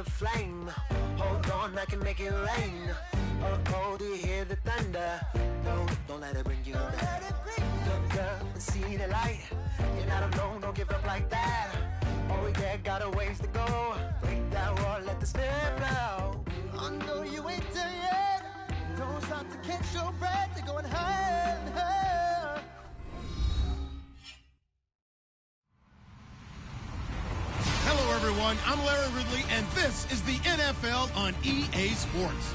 flame. Hold on, I can make it rain. Oh, do you hear the thunder? No, don't let it bring you down. Look up and see the light. You're not alone, don't give up like that. Oh yeah, got a ways to go. Break that wall, let the spirit flow. I know you ain't there yet. Don't stop to catch your breath. You're going higher and higher. Hello, everyone. I'm Larry Ridley, and this is the NFL on EA Sports.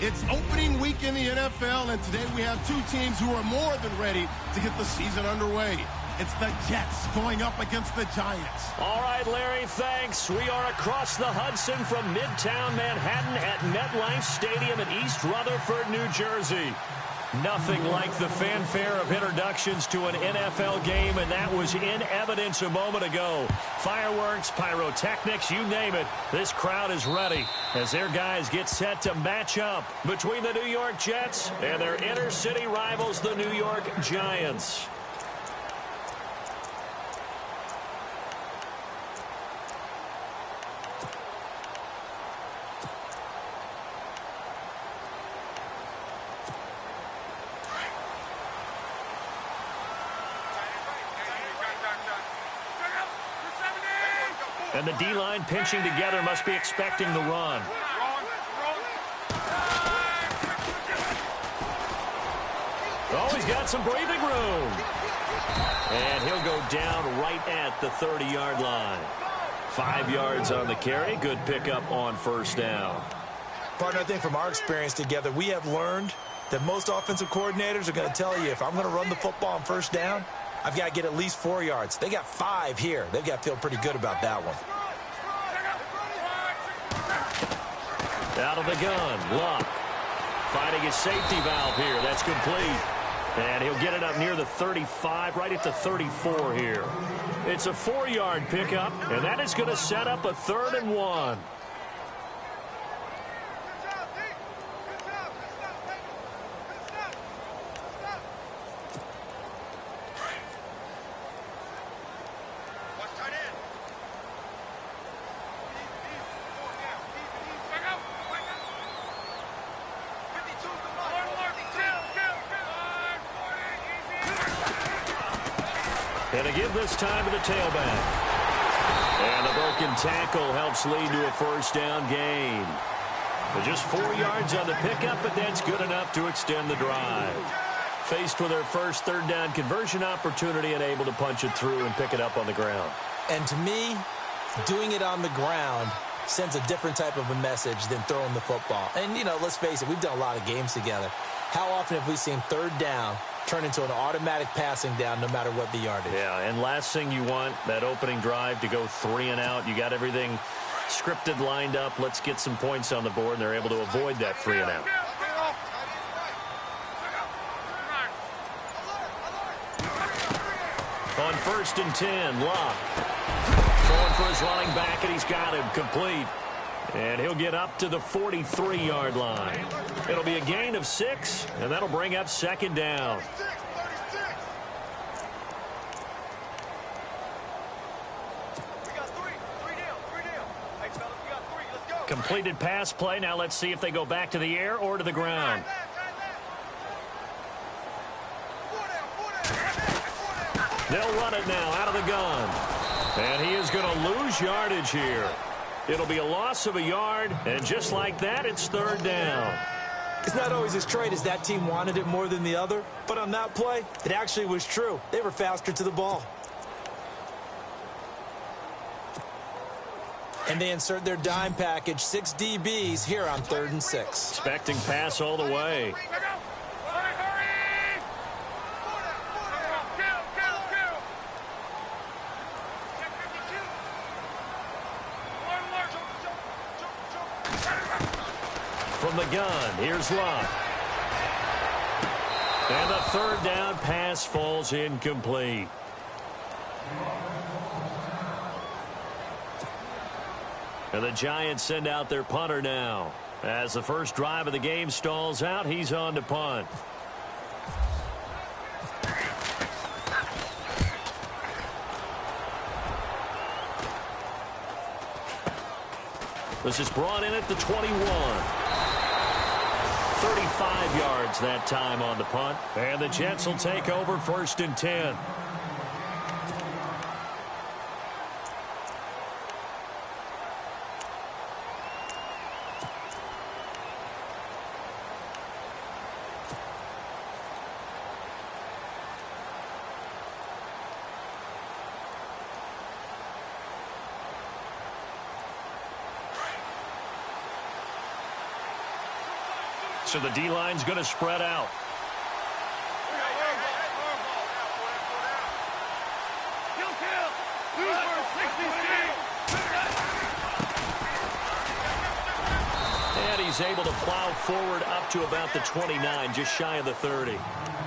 It's opening week in the NFL, and today we have two teams who are more than ready to get the season underway. It's the Jets going up against the Giants. All right, Larry, thanks. We are across the Hudson from Midtown Manhattan at MetLife Stadium in East Rutherford, New Jersey. Nothing like the fanfare of introductions to an NFL game, and that was in evidence a moment ago. Fireworks, pyrotechnics, you name it. This crowd is ready as their guys get set to match up between the New York Jets and their inner-city rivals, the New York Giants. And the D-line pinching together must be expecting the run. Oh, he's got some breathing room. And he'll go down right at the 30-yard line. 5 yards on the carry. Good pickup on first down. Partner, I think from our experience together, we have learned that most offensive coordinators are going to tell you, if I'm going to run the football on first down, I've got to get at least 4 yards. They got 5 here. They've got to feel pretty good about that one. Out of the gun, Luck. Finding his safety valve here. That's complete. And he'll get it up near the 35, right at the 34 here. It's a 4-yard pickup, and that is going to set up a 3rd and 1. And a give this time to the tailback. And a broken tackle helps lead to a first down gain. But just 4 yards on the pickup, but that's good enough to extend the drive. Faced with their first 3rd down conversion opportunity and able to punch it through and pick it up on the ground. And to me, doing it on the ground sends a different type of a message than throwing the football. And, you know, let's face it, we've done a lot of games together. How often have we seen 3rd down turn into an automatic passing down no matter what the yardage? Yeah, and last thing you want, that opening drive to go 3 and out. You got everything scripted, lined up. Let's get some points on the board, and they're able to avoid that 3 and out. On 1st and 10, Locke. Throwing for his running back, and he's got him complete. And he'll get up to the 43-yard line. It'll be a gain of 6, and that'll bring up 2nd down. Completed pass play. Now let's see if they go back to the air or to the ground. They'll run it now out of the gun. And he is going to lose yardage here. It'll be a loss of a yard, and just like that, it's 3rd down. It's not always as straight as that team wanted it more than the other, but on that play, it actually was true. They were faster to the ball. And they insert their dime package, 6 DBs here on 3rd and 6. Expecting pass all the way. From the gun, here's Locke. And the 3rd down pass falls incomplete. And the Giants send out their punter now. As the first drive of the game stalls out, he's on to punt. This is brought in at the 21. 35 yards that time on the punt. And the Jets will take over 1st and 10. So the D-line's going to spread out. And he's able to plow forward up to about the 29, just shy of the 30.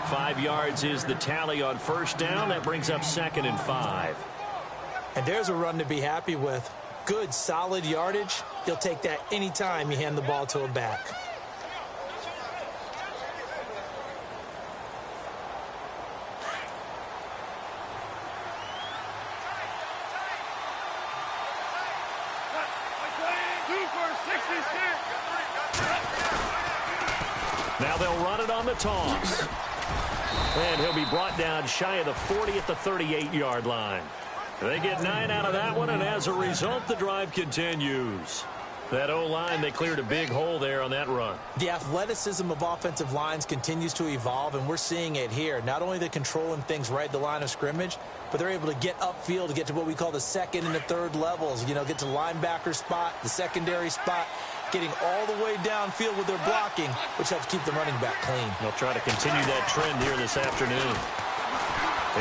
5 yards is the tally on 1st down. That brings up 2nd and 5. And there's a run to be happy with. Good, solid yardage. He'll take that anytime you hand the ball to him back. Now they'll run it on the toss. And he'll be brought down shy of the 40 at the 38-yard line. They get 9 out of that one, and as a result, the drive continues. That O-line, they cleared a big hole there on that run. The athleticism of offensive lines continues to evolve, and we're seeing it here. Not only they're controlling things right at the line of scrimmage, but they're able to get upfield to get to what we call the 2nd and the 3rd levels. You know, get to the linebacker spot, the secondary spot, getting all the way downfield with their blocking, which helps keep the running back clean. They'll try to continue that trend here this afternoon.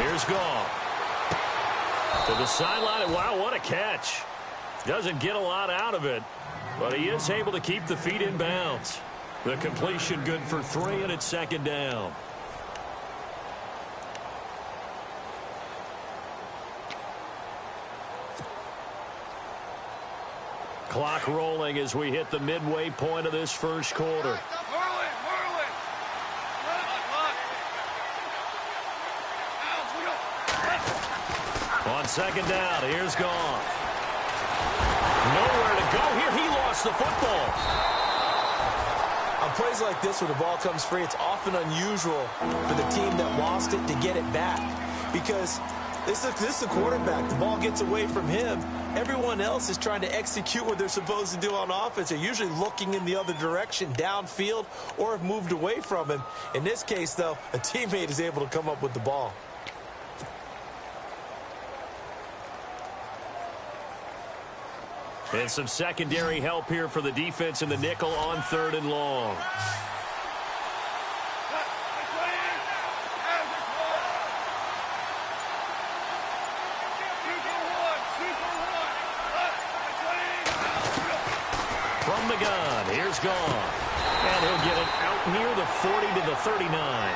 Here's Goff. To the sideline. Wow, what a catch. Doesn't get a lot out of it, but he is able to keep the feet in bounds. The completion good for 3, and it's 2nd down. Clock rolling as we hit the midway point of this 1st quarter. On 2nd down, here's Goff. Nowhere to go here. He lost the football. On plays like this where the ball comes free, it's often unusual for the team that lost it to get it back. Because this is the quarterback. The ball gets away from him. Everyone else is trying to execute what they're supposed to do on offense. They're usually looking in the other direction, downfield, or have moved away from him. In this case, though, a teammate is able to come up with the ball. And some secondary help here for the defense in the nickel on 3rd and long. From the gun, here's Goff. And he'll get it out near the 40 to the 39.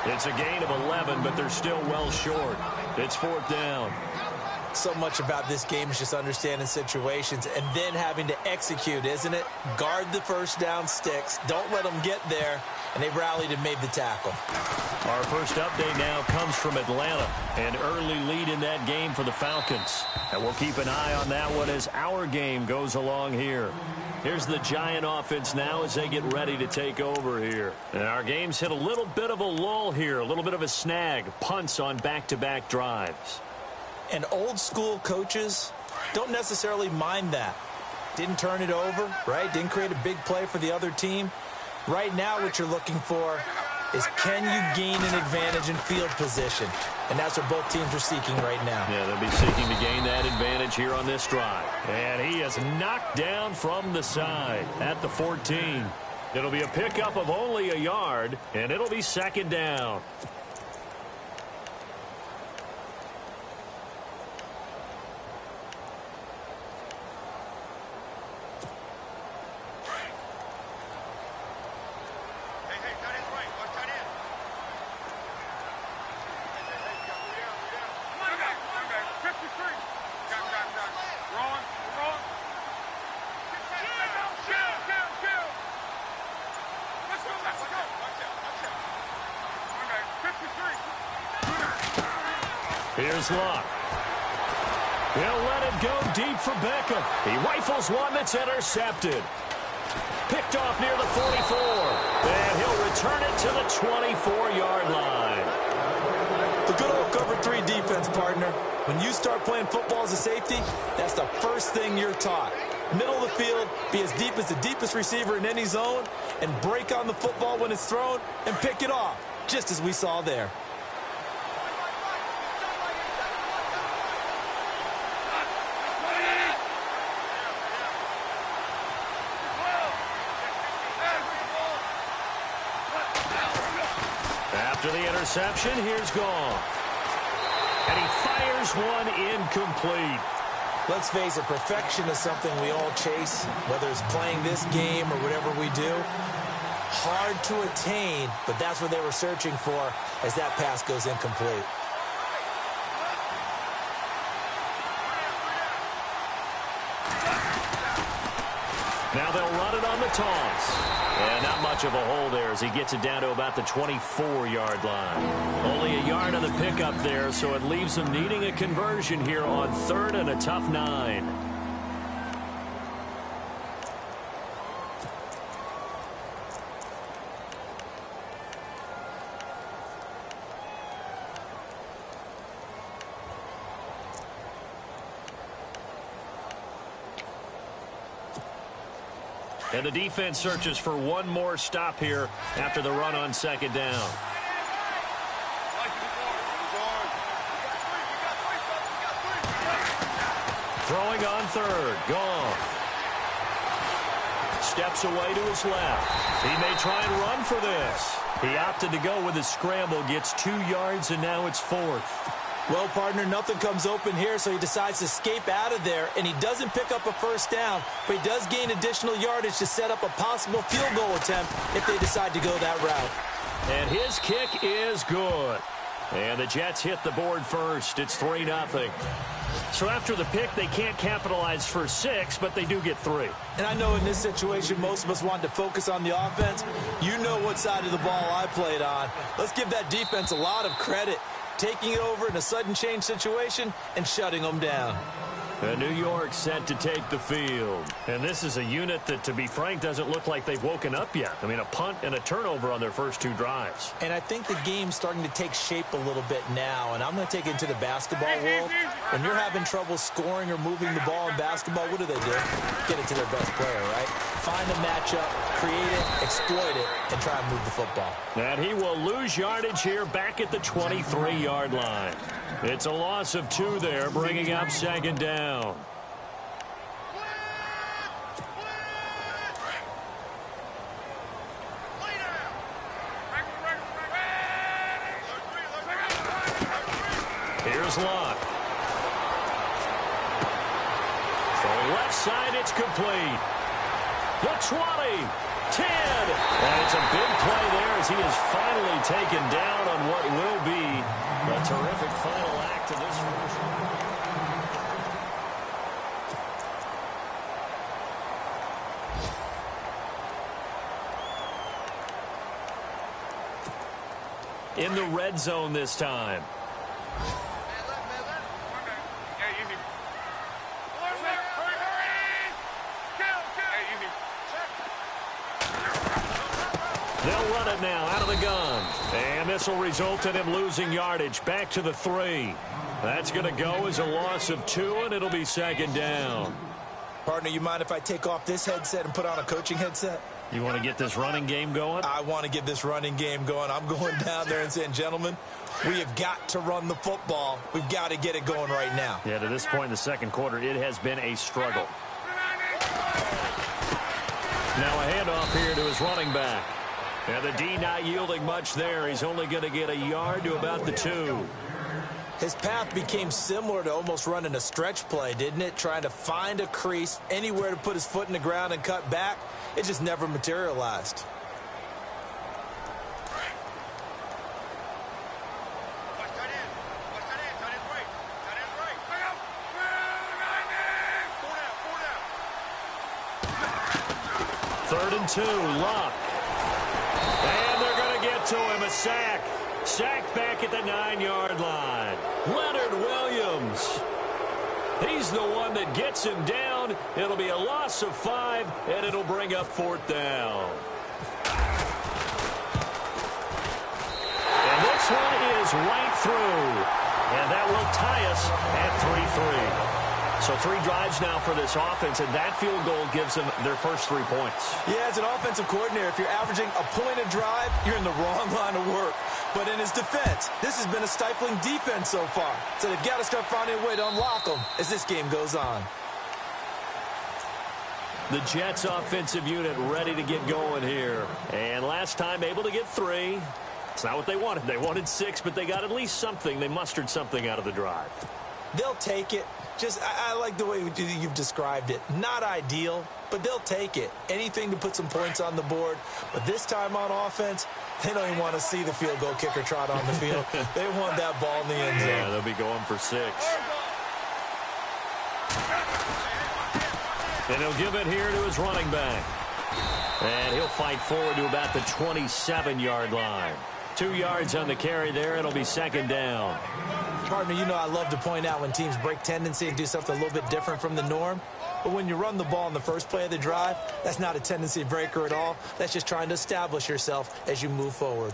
It's a gain of 11, but they're still well short. It's 4th down. So much about this game is just understanding situations and then having to execute, isn't it? Guard the 1st down sticks. Don't let them get there. And they rallied and made the tackle. Our first update now comes from Atlanta. An early lead in that game for the Falcons. And we'll keep an eye on that one as our game goes along here. Here's the Giant offense now as they get ready to take over here. And our game's hit a little bit of a lull here, a little bit of a snag. Punts on back-to-back drives. And old-school coaches don't necessarily mind that. Didn't turn it over, right? Didn't create a big play for the other team. Right now what you're looking for is can you gain an advantage in field position? And that's what both teams are seeking right now. Yeah, they'll be seeking to gain that advantage here on this drive. And he is knocked down from the side at the 14. It'll be a pickup of only a yard, and it'll be 2nd down. Here's Luck. He'll let it go deep for Beckham. He rifles one that's intercepted. Picked off near the 44. And he'll return it to the 24-yard line. The good old cover 3 defense, partner. When you start playing football as a safety, that's the first thing you're taught. Middle of the field, be as deep as the deepest receiver in any zone, and break on the football when it's thrown and pick it off, just as we saw there. After the interception, here's Goff. And he fires one incomplete. Let's face it, perfection is something we all chase, whether it's playing this game or whatever we do. Hard to attain, but that's what they were searching for as that pass goes incomplete. Now they'll run it on the toss. And not much of a hole there as he gets it down to about the 24-yard line. Only a yard on the pickup there, so it leaves them needing a conversion here on 3rd and a tough 9. And the defense searches for one more stop here after the run on 2nd down. Throwing on 3rd. Goff. Steps away to his left. He may try and run for this. He opted to go with his scramble. Gets 2 yards, and now it's 4th. Well, partner, nothing comes open here, so he decides to escape out of there, and he doesn't pick up a first down, but he does gain additional yardage to set up a possible field goal attempt if they decide to go that route. And his kick is good. And the Jets hit the board first. It's 3-0. So after the pick, they can't capitalize for 6, but they do get 3. And I know in this situation, most of us wanted to focus on the offense. You know what side of the ball I played on. Let's give that defense a lot of credit, taking it over in a sudden change situation and shutting them down. New York set to take the field. And this is a unit that, to be frank, doesn't look like they've woken up yet. I mean, a punt and a turnover on their first 2 drives. And I think the game's starting to take shape a little bit now. And I'm going to take it into the basketball world. When you're having trouble scoring or moving the ball in basketball, what do? Get it to their best player, right? Find a matchup, create it, exploit it, and try and move the football. And he will lose yardage here back at the 23-yard line. It's a loss of 2 there, bringing up 2nd down. Here's Locke. From left side, it's complete. The 20, 10. And it's a big play there as he is finally taken down on what will be a terrific final act of this first. In the red zone this time. They'll run it now out of the gun. And this will result in him losing yardage back to the 3. That's going to go as a loss of 2, and it'll be 2nd down. Partner, you mind if I take off this headset and put on a coaching headset? You want to get this running game going? I want to get this running game going. I'm going down there and saying, gentlemen, we have got to run the football. We've got to get it going right now. Yeah, to this point in the second quarter, it has been a struggle. Now a handoff here to his running back. And the D not yielding much there. He's only going to get a yard to about the 2. His path became similar to almost running a stretch play, didn't it? Trying to find a crease, anywhere to put his foot in the ground and cut back. It just never materialized. Third and 2, Locke. And they're going to get to him, a sack. Sacked back at the 9-yard line. Leonard Williams. He's the one that gets him down. It'll be a loss of 5, and it'll bring up 4th down. And this one is right through. And that will tie us at 3-3. So 3 drives now for this offense, and that field goal gives them their first 3 points. Yeah, as an offensive coordinator, if you're averaging a point a drive, you're in the wrong line of work. But in his defense, this has been a stifling defense so far. So they've got to start finding a way to unlock them as this game goes on. The Jets offensive unit ready to get going here. And last time able to get 3. It's not what they wanted. They wanted 6, but they got at least something. They mustered something out of the drive. They'll take it. I like the way you've described it. Not ideal, but they'll take it. Anything to put some points on the board. But this time on offense, they don't even want to see the field goal kicker trot on the field. They want that ball in the end zone. Yeah, they'll be going for 6. And he'll give it here to his running back. And he'll fight forward to about the 27-yard line. 2 yards on the carry there. It'll be 2nd down. Partner, you know I love to point out when teams break tendency and do something a little bit different from the norm. But when you run the ball in the first play of the drive, that's not a tendency breaker at all. That's just trying to establish yourself as you move forward.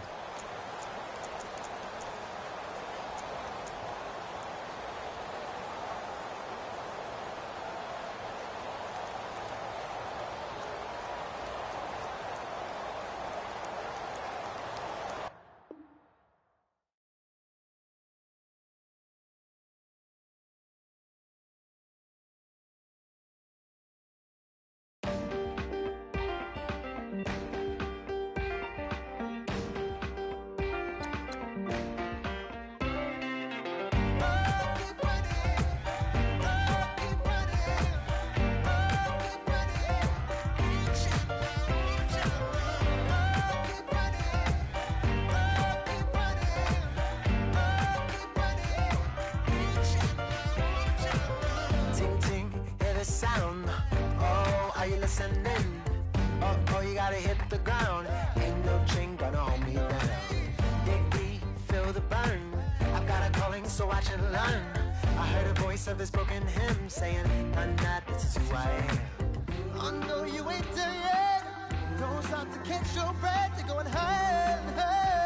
listening. Oh, you gotta hit the ground. Ain't no chain gonna hold me down. Dig deep, feel the burn. I've got a calling, so I should learn. I heard a voice of this broken hymn saying, "I'm not, this is who I am." I know you ain't there yet. Don't stop to catch your breath. You're going higher and higher.